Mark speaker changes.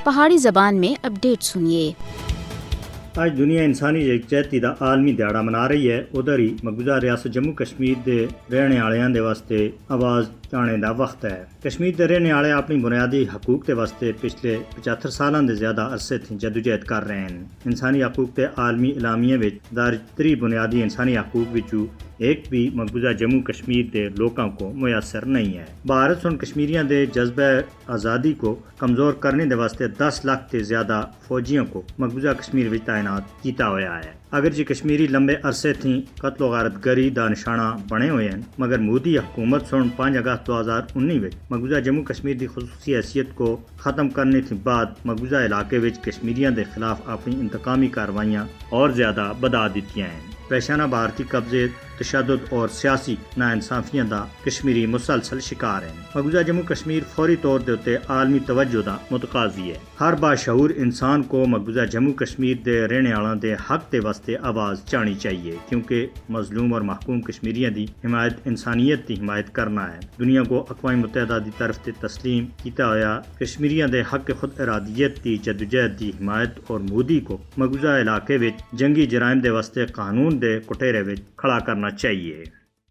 Speaker 1: پہاڑی زبان میں اپڈیٹ سنیے۔
Speaker 2: آج دنیا انسانی یکجہتی دا عالمی دیہڑا منا رہی ہے، ادھر ہی مقبوضہ ریاست جموں کشمیر دے رہنے والےاں دے واسطے آواز چانے دا وقت ہے۔ کشمیر دے رہنے والے اپنی بنیادی حقوق دے واسطے پچھلے 75 سالاں دے زیادہ عرصے تھی جدوجہد کر رہے ہیں۔ انسانی حقوق تے عالمی اعلامیہ وچ درج 3 بنیادی انسانی حقوق وچوں ایک بھی مقبوضہ جموں کشمیر دے لوکاں کو میسر نہیں ہے۔ بھارت سن کشمیریاں دے جذبہ آزادی کو کمزور کرنے دے واسطے 10 لاکھ تے زیادہ فوجیوں کو مقبوضہ کشمیر وچ تعینات کیتا ہوا ہے۔ اگرچہ کشمیری لمبے عرصے تھی قتل و غارت گری دا نشانہ بنے ہوئے ہیں، مگر مودی حکومت سن 5 اگست 2019 وچ مقبوضہ جموں کشمیر دی خصوصی حیثیت کو ختم کرنے تھی بعد مقبوضہ علاقے وچ کشمیریاں دے خلاف اپنی انتقامی کاروائیاں اور زیادہ بڑھا دتیاں ہیں۔ پیشانہ بھارتی قبضے، تشدد اور سیاسی ناانصافیاں دا کشمیری مسلسل شکار ہیں۔ مقبوضہ جموں کشمیر فوری طور دے اتے عالمی توجہ دا متقاضی ہے۔ ہر باشعور انسان کو مقبوضہ جموں کشمیر دے رہنے والاں دے حق دے واسطے آواز چانی چاہیے، کیونکہ مظلوم اور محکوم کشمیریاں دی حمایت انسانیت دی حمایت کرنا ہے۔ دنیا کو اقوام متحدہ دی طرف تے تسلیم کیتا ہویا کشمیریاں دے حق خود ارادیت دی جدوجہد دی حمایت اور مودی کو مقبوضہ علاقے وچ جنگی جرائم دے واسطے قانون دے کٹہرے وچ کھڑا کرنا چاہیے۔